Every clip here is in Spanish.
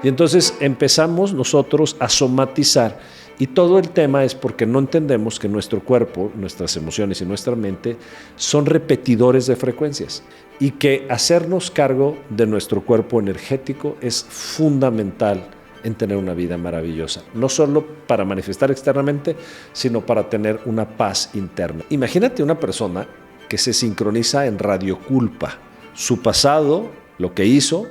Y entonces empezamos nosotros a somatizar. Y todo el tema es porque no entendemos que nuestro cuerpo, nuestras emociones y nuestra mente son repetidores de frecuencias. Y que hacernos cargo de nuestro cuerpo energético es fundamental en tener una vida maravillosa. No solo para manifestar externamente, sino para tener una paz interna. Imagínate una persona que se sincroniza en radioculpa. Su pasado, lo que hizo,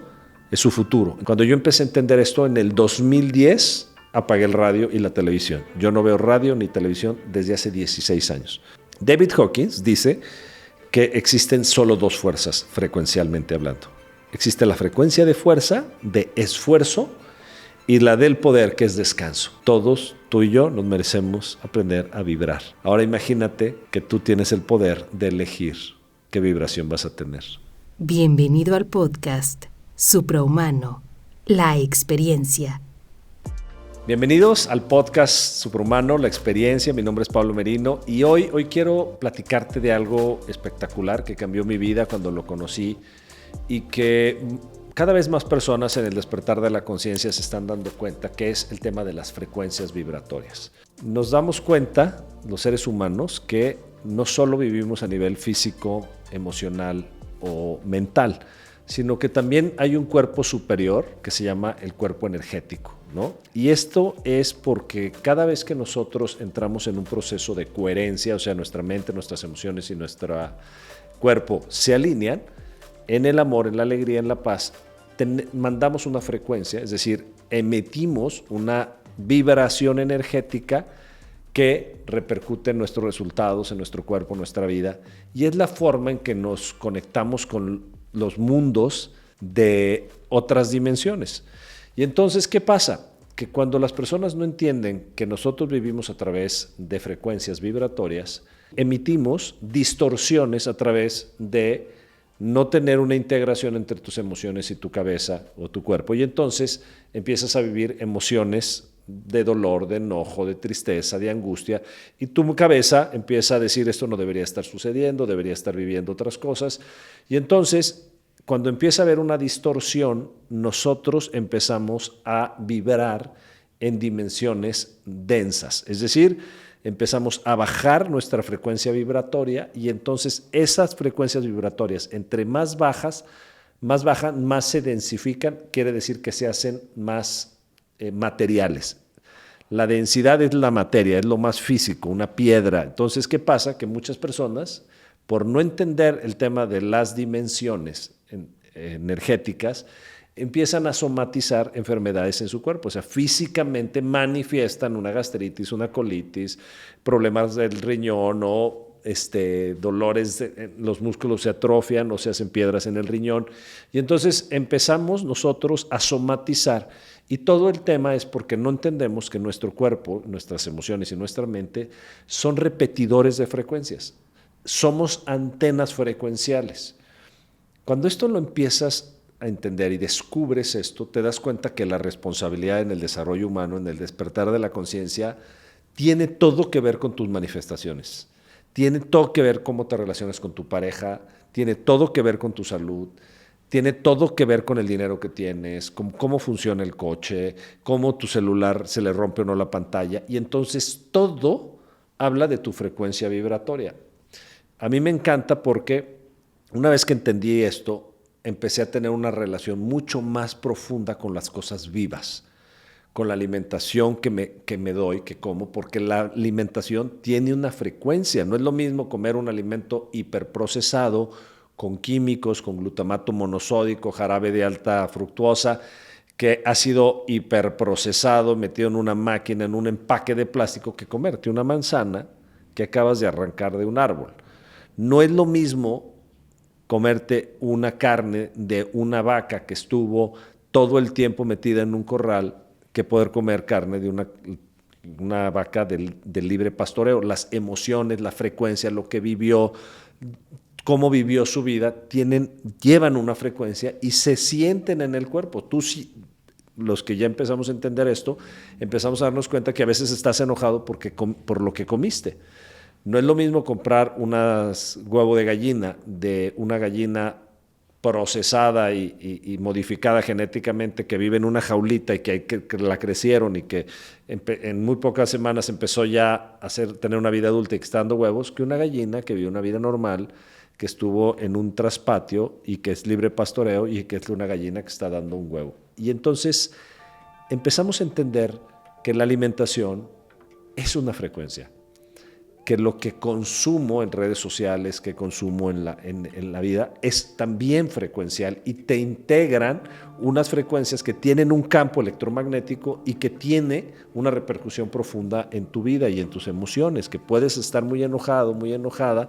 es su futuro. Cuando yo empecé a entender esto en el 2010, apagué el radio y la televisión. Yo no veo radio ni televisión desde hace 16 años. David Hawkins dice que existen solo dos fuerzas, frecuencialmente hablando. Existe la frecuencia de fuerza, de esfuerzo, y la del poder, que es descanso. Todos, tú y yo, nos merecemos aprender a vibrar. Ahora imagínate que tú tienes el poder de elegir qué vibración vas a tener. Bienvenido al podcast Suprahumano, la experiencia. Bienvenidos al podcast Suprahumano, la experiencia. Mi nombre es Pablo Merino y hoy quiero platicarte de algo espectacular que cambió mi vida cuando lo conocí y que cada vez más personas en el despertar de la conciencia se están dando cuenta, que es el tema de las frecuencias vibratorias. Nos damos cuenta, los seres humanos, que no solo vivimos a nivel físico, emocional o mental, sino que también hay un cuerpo superior que se llama el cuerpo energético, ¿no? Y esto es porque cada vez que nosotros entramos en un proceso de coherencia, o sea, nuestra mente, nuestras emociones y nuestro cuerpo se alinean en el amor, en la alegría, en la paz, mandamos una frecuencia, es decir, emitimos una vibración energética que repercute en nuestros resultados, en nuestro cuerpo, en nuestra vida, y es la forma en que nos conectamos con los mundos de otras dimensiones. Y entonces, ¿qué pasa? Que cuando las personas no entienden que nosotros vivimos a través de frecuencias vibratorias, emitimos distorsiones a través de no tener una integración entre tus emociones y tu cabeza o tu cuerpo. Y entonces empiezas a vivir emociones de dolor, de enojo, de tristeza, de angustia, y tu cabeza empieza a decir esto no debería estar sucediendo, debería estar viviendo otras cosas. Y entonces, cuando empieza a haber una distorsión, nosotros empezamos a vibrar en dimensiones densas, es decir, empezamos a bajar nuestra frecuencia vibratoria y entonces esas frecuencias vibratorias, entre más bajan, más se densifican, quiere decir que se hacen más materiales. La densidad es la materia, es lo más físico, una piedra. Entonces, ¿qué pasa? Que muchas personas, por no entender el tema de las dimensiones energéticas, empiezan a somatizar enfermedades en su cuerpo, o sea, físicamente manifiestan una gastritis, una colitis, problemas del riñón o dolores, los músculos se atrofian o se hacen piedras en el riñón. Y entonces empezamos nosotros a somatizar. Y todo el tema es porque no entendemos que nuestro cuerpo, nuestras emociones y nuestra mente son repetidores de frecuencias. Somos antenas frecuenciales. Cuando esto lo empiezas a entender y descubres esto, te das cuenta que la responsabilidad en el desarrollo humano, en el despertar de la conciencia, tiene todo que ver con tus manifestaciones. Tiene todo que ver cómo te relacionas con tu pareja, tiene todo que ver con tu salud, tiene todo que ver con el dinero que tienes, con cómo funciona el coche, cómo tu celular se le rompe o no la pantalla. Y entonces todo habla de tu frecuencia vibratoria. A mí me encanta porque una vez que entendí esto, empecé a tener una relación mucho más profunda con las cosas vivas, con la alimentación que me doy, que como, porque la alimentación tiene una frecuencia. No es lo mismo comer un alimento hiperprocesado, con químicos, con glutamato monosódico, jarabe de alta fructuosa, que ha sido hiperprocesado, metido en una máquina, en un empaque de plástico, que comerte una manzana que acabas de arrancar de un árbol. No es lo mismo comerte una carne de una vaca que estuvo todo el tiempo metida en un corral que poder comer carne de una vaca del libre pastoreo. Las emociones, la frecuencia, lo que vivió, cómo vivió su vida, llevan una frecuencia y se sienten en el cuerpo. Tú, los que ya empezamos a entender esto, empezamos a darnos cuenta que a veces estás enojado por lo que comiste. No es lo mismo comprar un huevo de gallina de una gallina procesada y modificada genéticamente, que vive en una jaulita y que la crecieron y que en muy pocas semanas empezó ya a tener una vida adulta y que está dando huevos, que una gallina que vive una vida normal, que estuvo en un traspatio y que es libre pastoreo y que es una gallina que está dando un huevo. Y entonces empezamos a entender que la alimentación es una frecuencia, que lo que consumo en redes sociales, que consumo en la vida, es también frecuencial y te integran unas frecuencias que tienen un campo electromagnético y que tiene una repercusión profunda en tu vida y en tus emociones, que puedes estar muy enojado, muy enojada,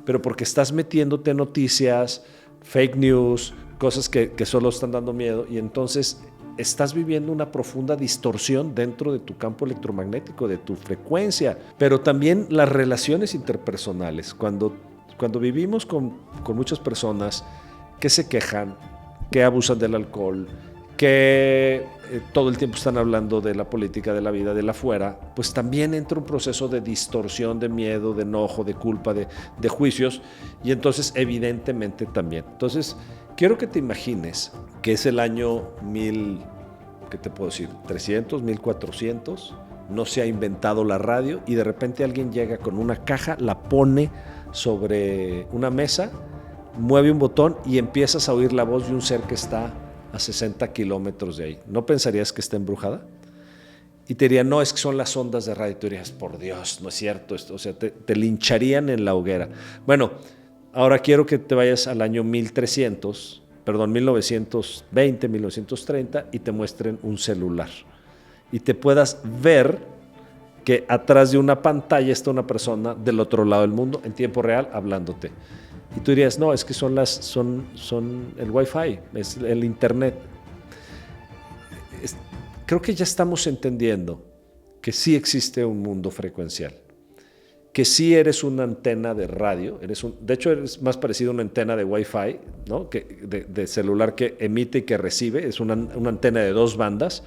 pero porque estás metiéndote noticias, fake news, cosas que solo están dando miedo, y entonces estás viviendo una profunda distorsión dentro de tu campo electromagnético, de tu frecuencia, pero también las relaciones interpersonales. Cuando vivimos con muchas personas que se quejan, que abusan del alcohol, que todo el tiempo están hablando de la política, de la vida, de la afuera, pues también entra un proceso de distorsión, de miedo, de enojo, de culpa, de juicios, y entonces evidentemente también. Entonces, quiero que te imagines que es el año 1000, ¿qué te puedo decir? 300, 1400, no se ha inventado la radio y de repente alguien llega con una caja, la pone sobre una mesa, mueve un botón y empiezas a oír la voz de un ser que está a 60 kilómetros de ahí. ¿No pensarías que está embrujada? Y te dirían, no, es que son las ondas de radio. Y tú dirías, por Dios, no es cierto esto. O sea, te lincharían en la hoguera. Bueno, ahora quiero que te vayas al año 1920, 1930 y te muestren un celular. Y te puedas ver que atrás de una pantalla está una persona del otro lado del mundo en tiempo real hablándote. Y tú dirías, no, es que son el Wi-Fi, es el Internet. Creo que ya estamos entendiendo que sí existe un mundo frecuencial, que sí eres una antena de radio, de hecho eres más parecido a una antena de Wi-Fi, ¿no? de celular que emite y que recibe, es una antena de 2 bandas,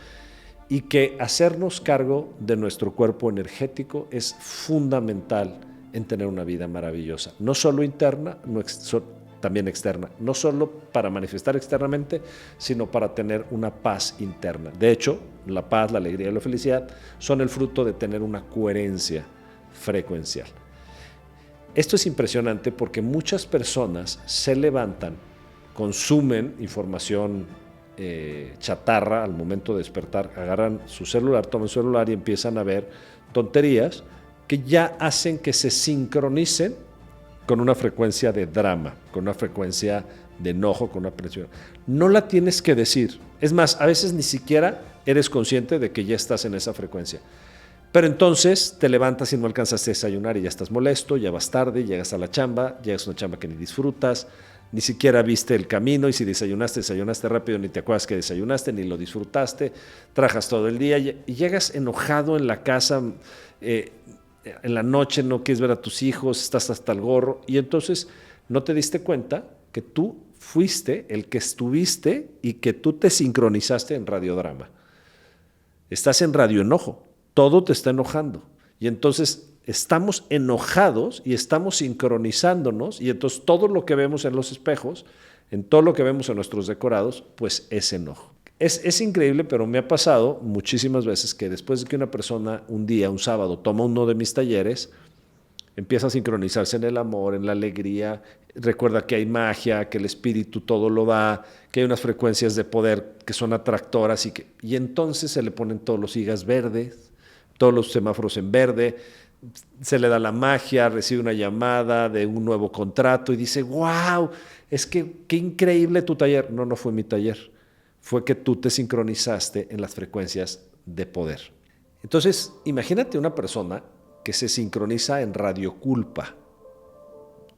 y que hacernos cargo de nuestro cuerpo energético es fundamental en tener una vida maravillosa, no solo interna, también externa, no solo para manifestar externamente, sino para tener una paz interna. De hecho, la paz, la alegría y la felicidad son el fruto de tener una coherencia frecuencial. Esto es impresionante porque muchas personas se levantan, consumen información chatarra al momento de despertar, agarran su celular, toman su celular y empiezan a ver tonterías que ya hacen que se sincronicen con una frecuencia de drama, con una frecuencia de enojo, con una presión. No la tienes que decir. Es más, a veces ni siquiera eres consciente de que ya estás en esa frecuencia. Pero entonces te levantas y no alcanzas a desayunar y ya estás molesto, ya vas tarde, llegas a la chamba, llegas a una chamba que ni disfrutas, ni siquiera viste el camino, y si desayunaste rápido, ni te acuerdas que desayunaste, ni lo disfrutaste, trabajas todo el día y llegas enojado en la casa, en la noche no quieres ver a tus hijos, estás hasta el gorro, y entonces no te diste cuenta que tú fuiste el que estuviste y que tú te sincronizaste en radiodrama. Estás en radio enojo, todo te está enojando, y entonces estamos enojados y estamos sincronizándonos, y entonces todo lo que vemos en los espejos, en todo lo que vemos en nuestros decorados, pues es enojo. Es increíble, pero me ha pasado muchísimas veces que después de que una persona un día, un sábado, toma uno de mis talleres, empieza a sincronizarse en el amor, en la alegría, recuerda que hay magia, que el espíritu todo lo da, que hay unas frecuencias de poder que son atractoras, y entonces se le ponen todos los higas verdes, todos los semáforos en verde, se le da la magia, recibe una llamada de un nuevo contrato y dice, wow, es que qué increíble tu taller. No, no fue mi taller. Fue que tú te sincronizaste en las frecuencias de poder. Entonces, imagínate una persona que se sincroniza en radioculpa.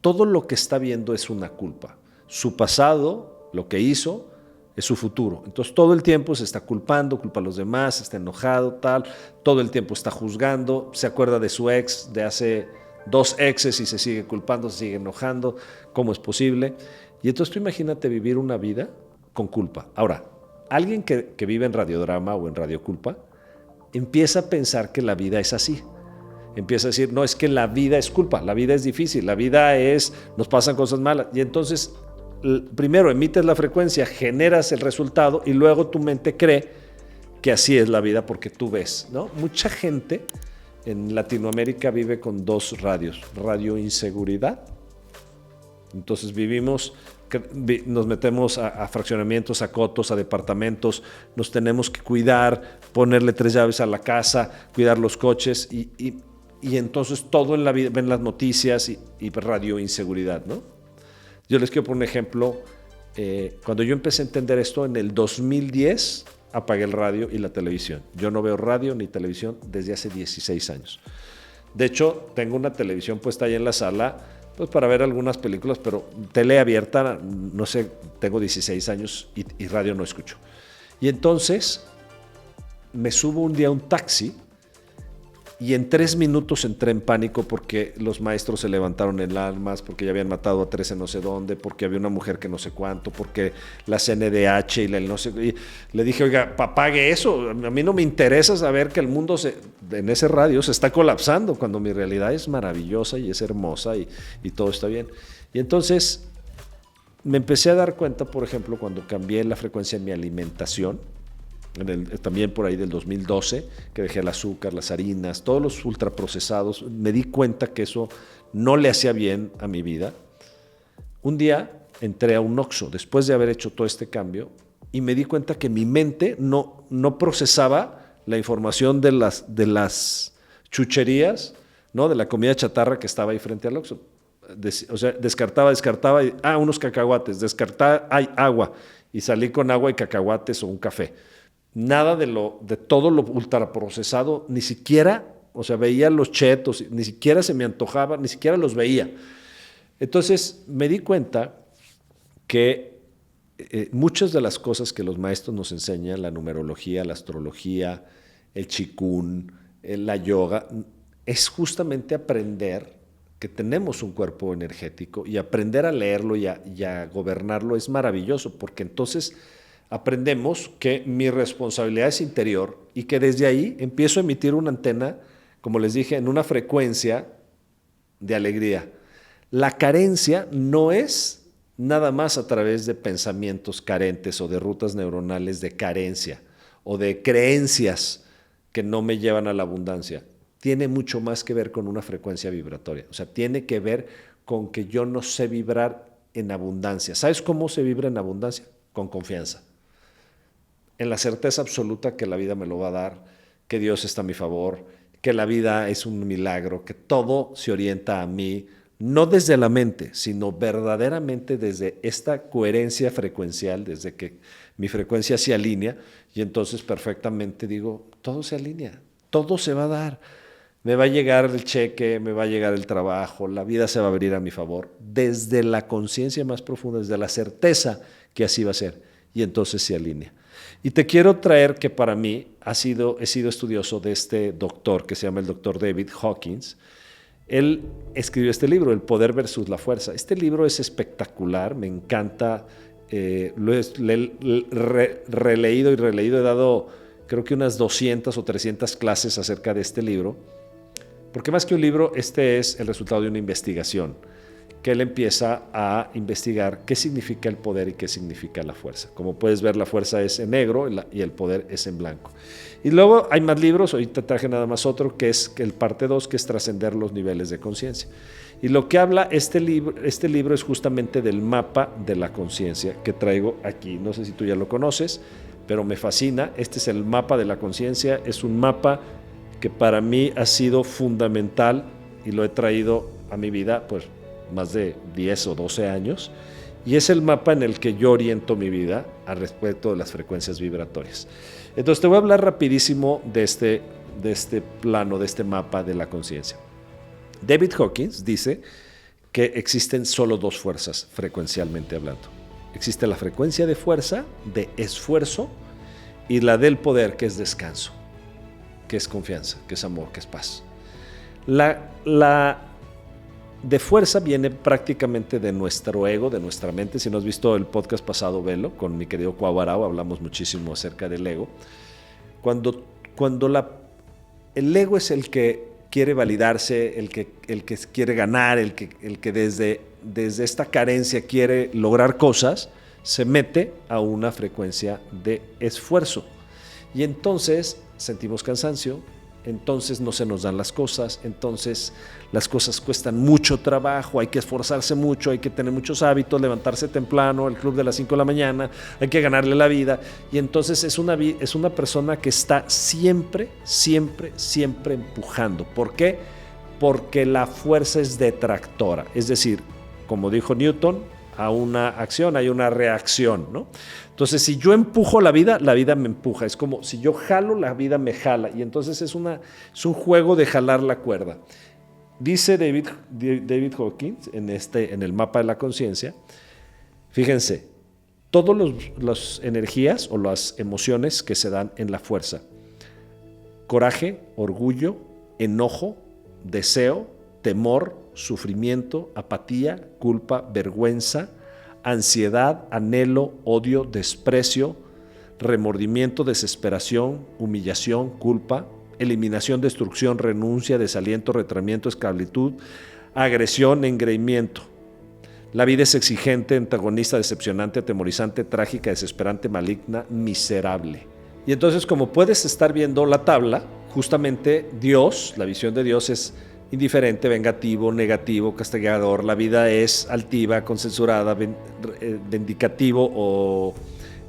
Todo lo que está viendo es una culpa. Su pasado, lo que hizo, es su futuro. Entonces, todo el tiempo se está culpando, culpa a los demás, está enojado, tal. Todo el tiempo está juzgando, se acuerda de su ex, de hace 2 exes y se sigue culpando, se sigue enojando. ¿Cómo es posible? Y entonces tú imagínate vivir una vida con culpa. Ahora, alguien que vive en radiodrama o en radioculpa empieza a pensar que la vida es así. Empieza a decir, no, es que la vida es culpa, la vida es difícil, la vida es, nos pasan cosas malas. Y entonces primero emites la frecuencia, generas el resultado y luego tu mente cree que así es la vida porque tú ves, ¿no? Mucha gente en Latinoamérica vive con 2 radios, radio inseguridad. Entonces nos metemos a fraccionamientos, a cotos, a departamentos, nos tenemos que cuidar, ponerle 3 llaves a la casa, cuidar los coches y entonces todo en la vida, ven las noticias y radio inseguridad, ¿no? Yo les quiero poner un ejemplo. Cuando yo empecé a entender esto en el 2010, apagué el radio y la televisión. Yo no veo radio ni televisión desde hace 16 años. De hecho, tengo una televisión puesta ahí en la sala, pues para ver algunas películas, pero tele abierta, no sé, tengo 16 años y radio no escucho. Y entonces me subo un día a un taxi y en 3 minutos entré en pánico porque los maestros se levantaron en armas, porque ya habían matado a 13 no sé dónde, porque había una mujer que no sé cuánto, porque la CNDH y no sé. Y le dije, oiga, apague eso, a mí no me interesa saber que el mundo en ese radio se está colapsando, cuando mi realidad es maravillosa y es hermosa y todo está bien. Y entonces me empecé a dar cuenta, por ejemplo, cuando cambié la frecuencia en mi alimentación, también por ahí del 2012, que dejé el azúcar, las harinas, todos los ultraprocesados, me di cuenta que eso no le hacía bien a mi vida. Un día entré a un Oxxo, después de haber hecho todo este cambio, y me di cuenta que mi mente no procesaba la información de las chucherías, ¿no? De la comida chatarra que estaba ahí frente al Oxxo. O sea, descartaba, unos cacahuates, hay agua, y salí con agua y cacahuates o un café. Nada de todo lo ultraprocesado, ni siquiera, o sea, veía los chetos, ni siquiera se me antojaba, ni siquiera los veía. Entonces me di cuenta que muchas de las cosas que los maestros nos enseñan, la numerología, la astrología, el qigong, la yoga, es justamente aprender que tenemos un cuerpo energético y aprender a leerlo y a gobernarlo es maravilloso, porque entonces aprendemos que mi responsabilidad es interior y que desde ahí empiezo a emitir una antena, como les dije, en una frecuencia de alegría. La carencia no es nada más a través de pensamientos carentes o de rutas neuronales de carencia o de creencias que no me llevan a la abundancia. Tiene mucho más que ver con una frecuencia vibratoria. O sea, tiene que ver con que yo no sé vibrar en abundancia. ¿Sabes cómo se vibra en abundancia? Con confianza. En la certeza absoluta que la vida me lo va a dar, que Dios está a mi favor, que la vida es un milagro, que todo se orienta a mí, no desde la mente, sino verdaderamente desde esta coherencia frecuencial, desde que mi frecuencia se alinea, y entonces perfectamente digo, todo se alinea, todo se va a dar. Me va a llegar el cheque, me va a llegar el trabajo, la vida se va a abrir a mi favor, desde la conciencia más profunda, desde la certeza que así va a ser, y entonces se alinea. Y te quiero traer que para mí he sido estudioso de este doctor que se llama el doctor David Hawkins. Él escribió este libro, El poder versus la fuerza. Este libro es espectacular, me encanta, lo he releído y releído, he dado creo que unas 200 o 300 clases acerca de este libro, porque más que un libro, este es el resultado de una investigación, que él empieza a investigar qué significa el poder y qué significa la fuerza. Como puedes ver, la fuerza es en negro y el poder es en blanco. Y luego hay más libros, ahorita traje nada más otro, que es el parte 2, que es trascender los niveles de conciencia. Y lo que habla este libro es justamente del mapa de la conciencia que traigo aquí. No sé si tú ya lo conoces, pero me fascina. Este es el mapa de la conciencia, es un mapa que para mí ha sido fundamental y lo he traído a mi vida, pues, más de 10 o 12 años, y es el mapa en el que yo oriento mi vida al respecto de las frecuencias vibratorias. Entonces te voy a hablar rapidísimo de este plano, de este mapa de la conciencia. David Hawkins dice que existen solo 2 fuerzas frecuencialmente hablando. Existe la frecuencia de fuerza, de esfuerzo, y la del poder, que es descanso, que es confianza, que es amor, que es paz. La de fuerza viene prácticamente de nuestro ego, de nuestra mente. Si no has visto el podcast pasado, velo, con mi querido Cuabarao, hablamos muchísimo acerca del ego. Cuando el ego es el que quiere validarse, el que quiere ganar, el que desde esta carencia quiere lograr cosas, se mete a una frecuencia de esfuerzo. Y entonces sentimos cansancio, entonces no se nos dan las cosas, entonces las cosas cuestan mucho trabajo, hay que esforzarse mucho, hay que tener muchos hábitos, levantarse temprano, el club de las 5 de la mañana, hay que ganarle la vida. Y entonces es una persona que está siempre empujando. ¿Por qué? Porque la fuerza es detractora. Es decir, como dijo Newton, a una acción hay una reacción, ¿no? Entonces, si yo empujo la vida me empuja. Es como si yo jalo, la vida me jala. Y entonces es un juego de jalar la cuerda. Dice David Hawkins en el mapa de la conciencia, fíjense, todas las energías o las emociones que se dan en la fuerza: coraje, orgullo, enojo, deseo, temor, sufrimiento, apatía, culpa, vergüenza, ansiedad, anhelo, odio, desprecio, remordimiento, desesperación, humillación, culpa, eliminación, destrucción, renuncia, desaliento, retraimiento, esclavitud, agresión, engreimiento. La vida es exigente, antagonista, decepcionante, atemorizante, trágica, desesperante, maligna, miserable. Y entonces, como puedes estar viendo la tabla, justamente Dios, la visión de Dios es indiferente, vengativo, negativo, castigador. La vida es altiva, consensurada, vindicativo o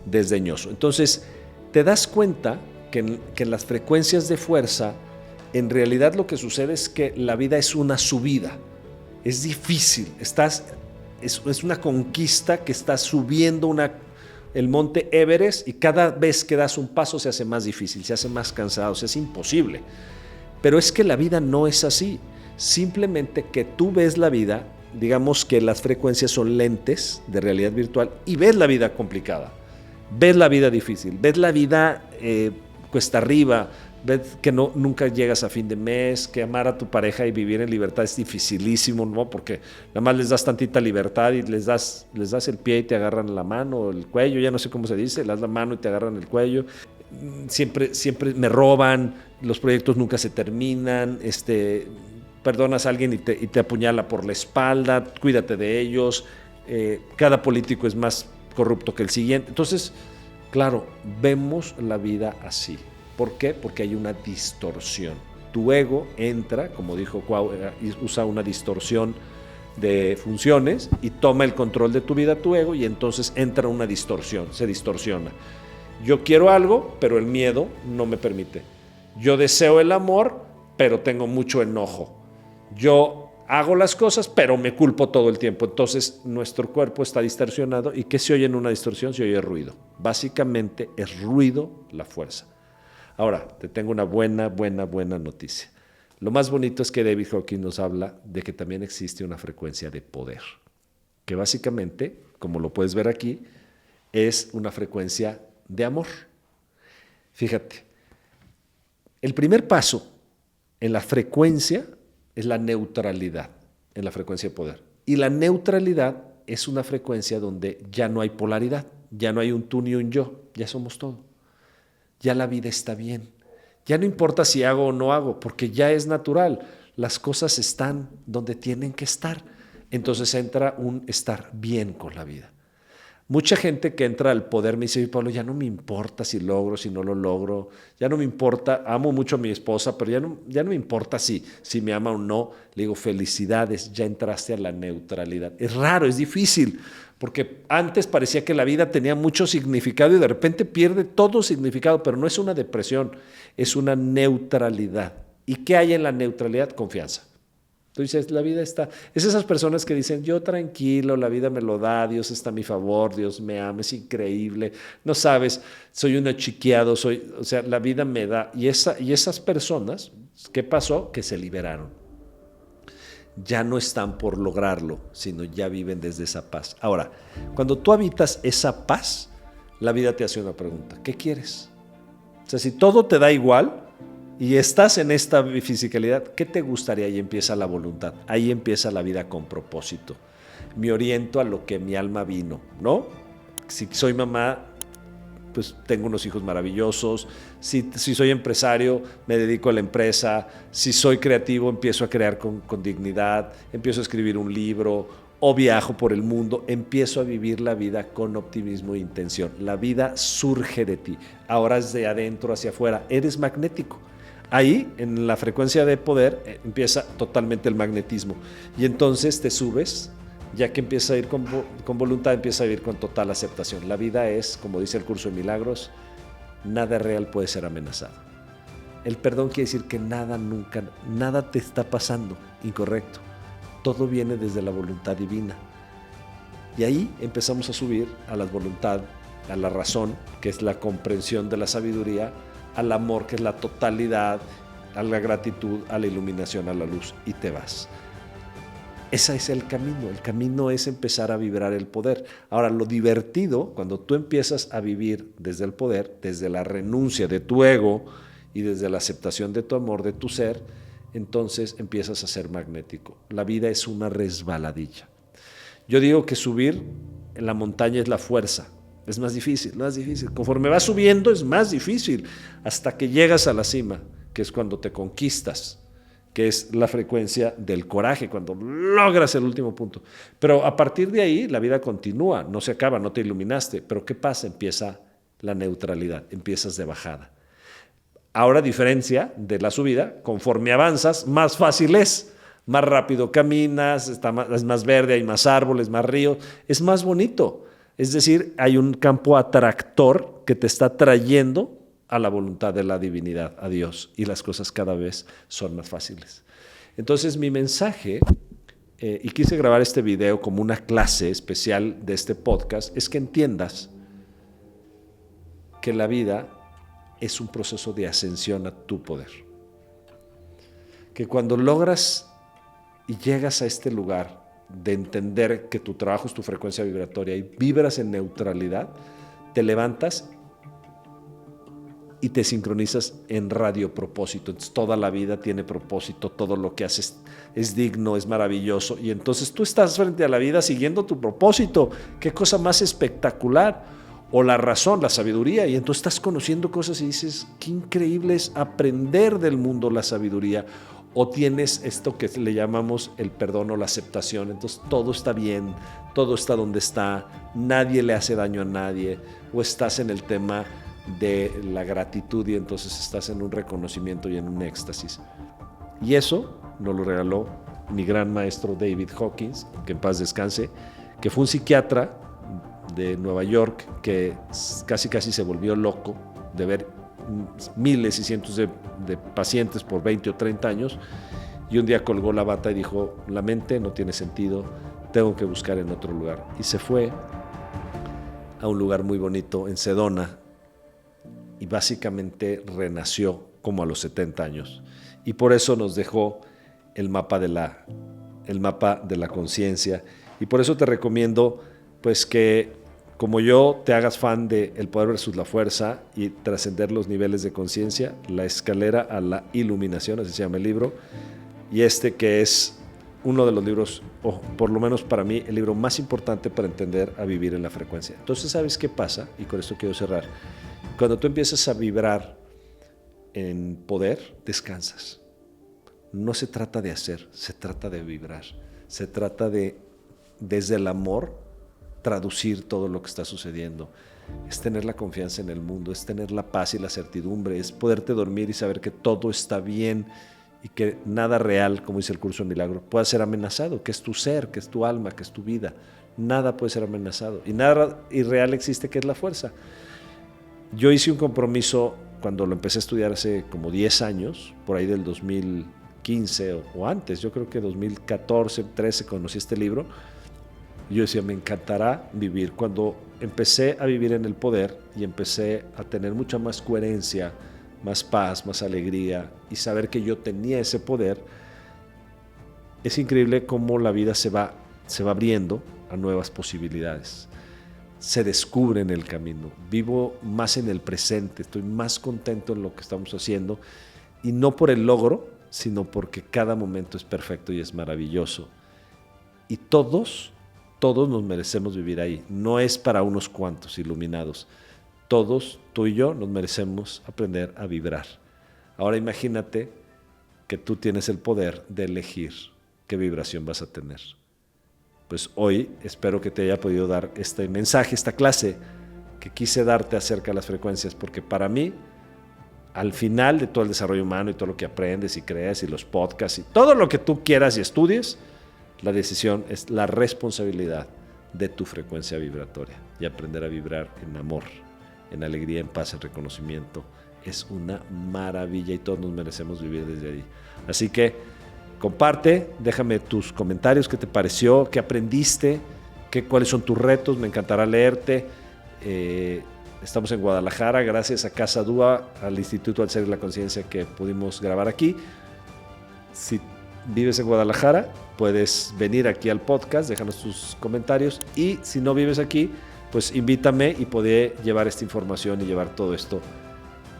desdeñoso. Entonces, te das cuenta que en las frecuencias de fuerza, en realidad lo que sucede es que la vida es una subida. Es difícil, es una conquista que estás subiendo el monte Everest, y cada vez que das un paso se hace más difícil, se hace más cansado, se hace imposible. Pero es que la vida no es así. Simplemente que tú ves la vida, digamos que las frecuencias son lentes de realidad virtual, y ves la vida complicada, ves la vida difícil, ves la vida cuesta arriba, ves que nunca llegas a fin de mes, que amar a tu pareja y vivir en libertad es dificilísimo, ¿no? Porque nada más les das tantita libertad y les das el pie y te agarran la mano o el cuello, ya no sé cómo se dice, le das la mano y te agarran el cuello. Siempre me roban, los proyectos nunca se terminan, perdonas a alguien y te apuñala por la espalda, cuídate de ellos, cada político es más corrupto que el siguiente. Entonces, claro, vemos la vida así. ¿Por qué? Porque hay una distorsión. Tu ego entra, como dijo Cuau, usa una distorsión de funciones y toma el control de tu vida, tu ego, y entonces entra una distorsión, se distorsiona. Yo quiero algo, pero el miedo no me permite. Yo deseo el amor, pero tengo mucho enojo. Yo hago las cosas, pero me culpo todo el tiempo. Entonces, nuestro cuerpo está distorsionado. ¿Y qué se oye en una distorsión? Se oye ruido. Básicamente es ruido la fuerza. Ahora, te tengo una buena noticia. Lo más bonito es que David Hawkins nos habla de que también existe una frecuencia de poder, que básicamente, como lo puedes ver aquí, es una frecuencia de amor. Fíjate, el primer paso en la frecuencia es la neutralidad, en la frecuencia de poder. Y la neutralidad es una frecuencia donde ya no hay polaridad, ya no hay un tú ni un yo, ya somos todo. Ya la vida está bien. Ya no importa si hago o no hago, porque ya es natural. Las cosas están donde tienen que estar. Entonces entra un estar bien con la vida. Mucha gente que entra al poder me dice: Pablo, ya no me importa si logro, si no lo logro, ya no me importa, amo mucho a mi esposa, pero ya no me importa si me ama o no. Le digo: felicidades, ya entraste a la neutralidad. Es raro, es difícil, porque antes parecía que la vida tenía mucho significado y de repente pierde todo significado, pero no es una depresión, es una neutralidad. ¿Y qué hay en la neutralidad? Confianza. Tú dices, la vida está... Es esas personas que dicen, yo tranquilo, la vida me lo da, Dios está a mi favor, Dios me ama, es increíble. No sabes, soy un achiqueado, o sea, la vida me da. Y esas personas, ¿qué pasó? Que se liberaron. Ya no están por lograrlo, sino ya viven desde esa paz. Ahora, cuando tú habitas esa paz, la vida te hace una pregunta. ¿Qué quieres? O sea, si todo te da igual y estás en esta fisicalidad, ¿qué te gustaría? Ahí empieza la voluntad, ahí empieza la vida con propósito. Me oriento a lo que mi alma vino, ¿no? Si soy mamá, pues tengo unos hijos maravillosos. Si soy empresario, me dedico a la empresa. Si soy creativo, empiezo a crear con dignidad. Empiezo a escribir un libro o viajo por el mundo. Empiezo a vivir la vida con optimismo e intención. La vida surge de ti. Ahora es de adentro hacia afuera. Eres magnético. Ahí, en la frecuencia de poder, empieza totalmente el magnetismo. Y entonces te subes, ya que empieza a ir con voluntad, empieza a vivir con total aceptación. La vida es, como dice el curso de milagros, nada real puede ser amenazado. El perdón quiere decir que nada te está pasando incorrecto. Todo viene desde la voluntad divina. Y ahí empezamos a subir a la voluntad, a la razón, que es la comprensión de la sabiduría, al amor, que es la totalidad, a la gratitud, a la iluminación, a la luz, y te vas. Ese es el camino es empezar a vibrar el poder. Ahora, lo divertido, cuando tú empiezas a vivir desde el poder, desde la renuncia de tu ego y desde la aceptación de tu amor, de tu ser, entonces empiezas a ser magnético. La vida es una resbaladilla. Yo digo que subir en la montaña es la fuerza. Es más difícil. Conforme vas subiendo es más difícil hasta que llegas a la cima, que es cuando te conquistas, que es la frecuencia del coraje, cuando logras el último punto. Pero a partir de ahí la vida continúa, no se acaba, no te iluminaste. Pero ¿qué pasa? Empieza la neutralidad, empiezas de bajada. Ahora, a diferencia de la subida, conforme avanzas, más fácil es. Más rápido caminas, es más verde, hay más árboles, más ríos, es más bonito. Es decir, hay un campo atractor que te está trayendo a la voluntad de la divinidad, a Dios, y las cosas cada vez son más fáciles. Entonces, mi mensaje, y quise grabar este video como una clase especial de este podcast, es que entiendas que la vida es un proceso de ascensión a tu poder. Que cuando logras y llegas a este lugar de entender que tu trabajo es tu frecuencia vibratoria y vibras en neutralidad, te levantas y te sincronizas en radio propósito. Entonces, toda la vida tiene propósito, todo lo que haces es digno, es maravilloso, y entonces tú estás frente a la vida siguiendo tu propósito. Qué cosa más espectacular. O la razón, la sabiduría, y entonces estás conociendo cosas y dices, qué increíble es aprender del mundo la sabiduría. O tienes esto que le llamamos el perdón o la aceptación. Entonces todo está bien, todo está donde está, nadie le hace daño a nadie. O estás en el tema de la gratitud y entonces estás en un reconocimiento y en un éxtasis. Y eso nos lo regaló mi gran maestro David Hawkins, que en paz descanse, que fue un psiquiatra de Nueva York que casi se volvió loco de ver miles y cientos de pacientes por 20 o 30 años, y un día colgó la bata y dijo, la mente no tiene sentido, tengo que buscar en otro lugar. Y se fue a un lugar muy bonito en Sedona y básicamente renació como a los 70 años. Y por eso nos dejó el mapa de la conciencia. Y por eso te recomiendo pues que, como yo, te hagas fan de El poder versus la fuerza y trascender los niveles de conciencia, La escalera a la iluminación, así se llama el libro, y que es uno de los libros, o por lo menos para mí, el libro más importante para entender a vivir en la frecuencia. Entonces, ¿sabes qué pasa? Y con esto quiero cerrar. Cuando tú empiezas a vibrar en poder, descansas. No se trata de hacer, se trata de vibrar. Se trata de, desde el amor, traducir todo lo que está sucediendo. Es tener la confianza en el mundo, es tener la paz y la certidumbre, es poderte dormir y saber que todo está bien y que nada real, como dice el curso de milagro, pueda ser amenazado, que es tu ser, que es tu alma, que es tu vida. Nada puede ser amenazado y nada irreal existe, que es la fuerza. Yo hice un compromiso cuando lo empecé a estudiar hace como 10 años, por ahí del 2015 o antes, yo creo que 2014, 13 conocí este libro. Yo decía, me encantará vivir. Cuando empecé a vivir en el poder y empecé a tener mucha más coherencia, más paz, más alegría y saber que yo tenía ese poder, es increíble cómo la vida se va abriendo a nuevas posibilidades. Se descubre en el camino. Vivo más en el presente, estoy más contento en lo que estamos haciendo, y no por el logro, sino porque cada momento es perfecto y es maravilloso. Y todos nos merecemos vivir ahí. No es para unos cuantos iluminados. Todos, tú y yo, nos merecemos aprender a vibrar. Ahora imagínate que tú tienes el poder de elegir qué vibración vas a tener. Pues hoy espero que te haya podido dar este mensaje, esta clase que quise darte acerca de las frecuencias, porque para mí, al final de todo el desarrollo humano y todo lo que aprendes y creas y los podcasts y todo lo que tú quieras y estudies, la decisión es la responsabilidad de tu frecuencia vibratoria y aprender a vibrar en amor, en alegría, en paz, en reconocimiento. Es una maravilla y todos nos merecemos vivir desde ahí. Así que comparte, déjame tus comentarios, qué te pareció, qué aprendiste, cuáles son tus retos, me encantará leerte. Estamos en Guadalajara, gracias a Casa Dúa, al Instituto del Ser y la Conciencia que pudimos grabar aquí. Si vives en Guadalajara, puedes venir aquí al podcast, déjanos tus comentarios, y si no vives aquí, pues invítame y podré llevar esta información y llevar todo esto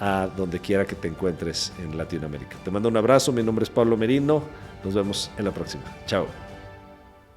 a donde quiera que te encuentres en Latinoamérica. Te mando un abrazo, mi nombre es Pablo Merino, nos vemos en la próxima. Chao.